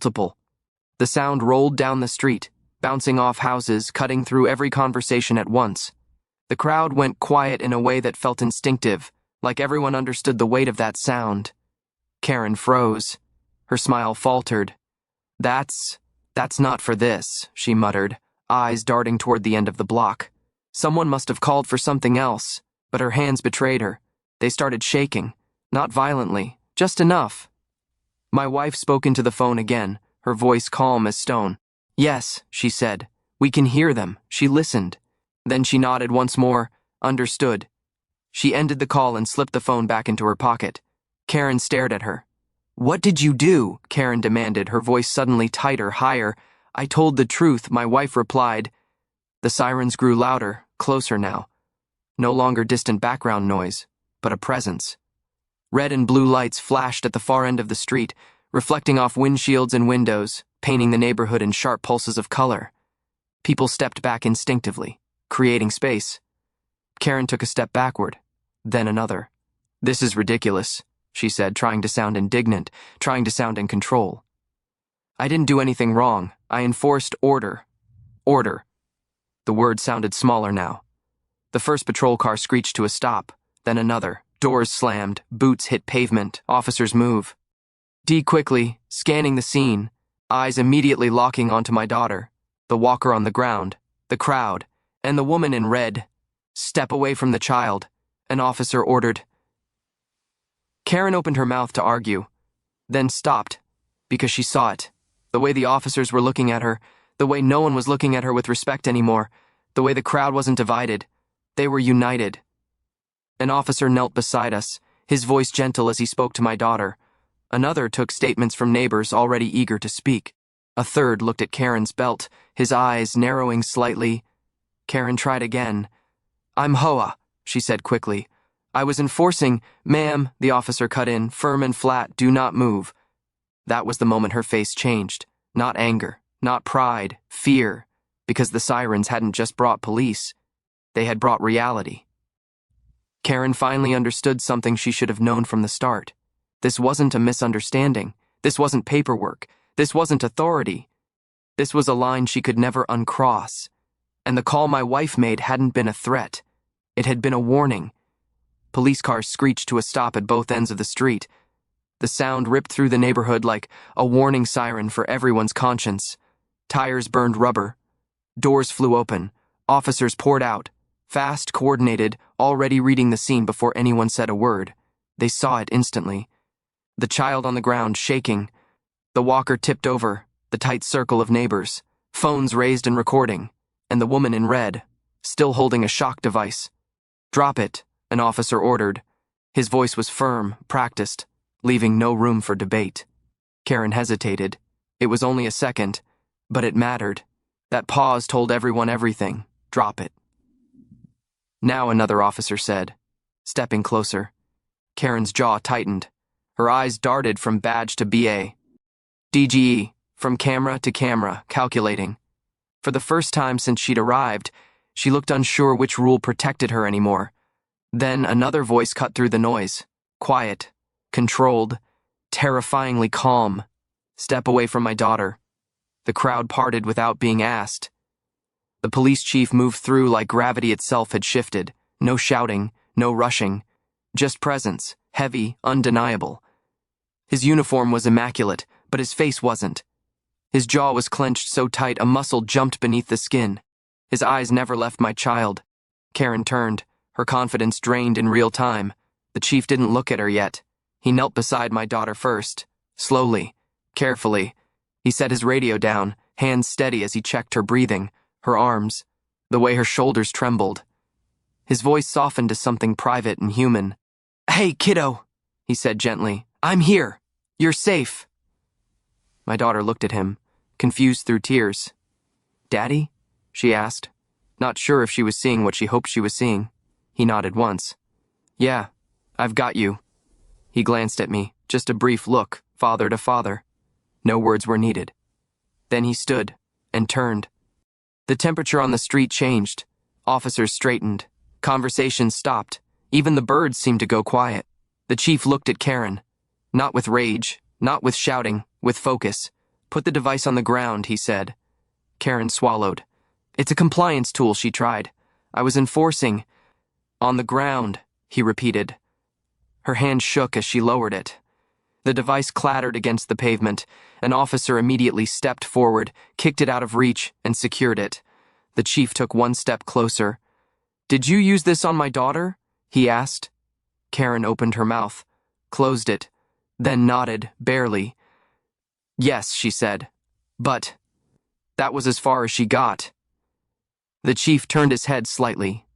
multiple. The sound rolled down the street, bouncing off houses, cutting through every conversation at once. The crowd went quiet in a way that felt instinctive, like everyone understood the weight of that sound. Karen froze. Her smile faltered. That's not for this," she muttered, eyes darting toward the end of the block. Someone must have called for something else, but her hands betrayed her. They started shaking, not violently, just enough. My wife spoke into the phone again, her voice calm as stone. "Yes," she said. "We can hear them." She listened. Then she nodded once more, understood. She ended the call and slipped the phone back into her pocket. Karen stared at her. "What did you do?" Karen demanded, her voice suddenly tighter, higher. "I told the truth," my wife replied. The sirens grew louder, closer now. No longer distant background noise, but a presence. Red and blue lights flashed at the far end of the street, reflecting off windshields and windows, painting the neighborhood in sharp pulses of color. People stepped back instinctively, creating space. Karen took a step backward, then another. "This is ridiculous," she said, trying to sound indignant, trying to sound in control. "I didn't do anything wrong. I enforced order. Order." The word sounded smaller now. The first patrol car screeched to a stop, then another. Doors slammed, boots hit pavement, officers move. Dee quickly, scanning the scene, eyes immediately locking onto my daughter, the walker on the ground, the crowd, and the woman in red. "Step away from the child," an officer ordered. Karen opened her mouth to argue, then stopped, because she saw it. The way the officers were looking at her, the way no one was looking at her with respect anymore, the way the crowd wasn't divided. They were united. An officer knelt beside us, his voice gentle as he spoke to my daughter. Another took statements from neighbors already eager to speak. A third looked at Karen's belt, his eyes narrowing slightly. Karen tried again. "I'm Hoa," she said quickly. "I was enforcing—" "Ma'am," the officer cut in, firm and flat, "do not move." That was the moment her face changed. Not anger, not pride, fear, because the sirens hadn't just brought police. They had brought reality. Karen finally understood something she should have known from the start. This wasn't a misunderstanding. This wasn't paperwork. This wasn't authority. This was a line she could never uncross. And the call my wife made hadn't been a threat. It had been a warning. Police cars screeched to a stop at both ends of the street. The sound ripped through the neighborhood like a warning siren for everyone's conscience. Tires burned rubber. Doors flew open. Officers poured out. Fast, coordinated, already reading the scene before anyone said a word. They saw it instantly. The child on the ground, shaking. The walker tipped over, the tight circle of neighbors, phones raised and recording, and the woman in red, still holding a shock device. "Drop it," an officer ordered. His voice was firm, practiced, leaving no room for debate. Karen hesitated. It was only a second, but it mattered. That pause told everyone everything. "Drop it." Now another officer said, stepping closer. Karen's jaw tightened. Her eyes darted from badge to BA. DGE, from camera to camera, calculating. For the first time since she'd arrived, she looked unsure which rule protected her anymore. Then another voice cut through the noise. Quiet, controlled, terrifyingly calm. "Step away from my daughter." The crowd parted without being asked. The police chief moved through like gravity itself had shifted. No shouting, no rushing. Just presence, heavy, undeniable. His uniform was immaculate, but his face wasn't. His jaw was clenched so tight a muscle jumped beneath the skin. His eyes never left my child. Karen turned, her confidence drained in real time. The chief didn't look at her yet. He knelt beside my daughter first. Slowly, carefully. He set his radio down, hands steady as he checked her breathing, her arms, the way her shoulders trembled. His voice softened to something private and human. "Hey, kiddo," he said gently. "I'm here. You're safe." My daughter looked at him, confused through tears. "Daddy?" she asked, not sure if she was seeing what she hoped she was seeing. He nodded once. "Yeah, I've got you." He glanced at me, just a brief look, father to father. No words were needed. Then he stood and turned. The temperature on the street changed. Officers straightened. Conversations stopped. Even the birds seemed to go quiet. The chief looked at Karen. Not with rage, not with shouting, with focus. Put the device on the ground, he said. Karen swallowed. It's a compliance tool, she tried. I was enforcing. On the ground, he repeated. Her hand shook as she lowered it. The device clattered against the pavement. An officer immediately stepped forward, kicked it out of reach, and secured it. The chief took one step closer. Did you use this on my daughter? He asked. Karen opened her mouth, closed it, then nodded, barely. Yes, she said. But that was as far as she got. The chief turned his head slightly.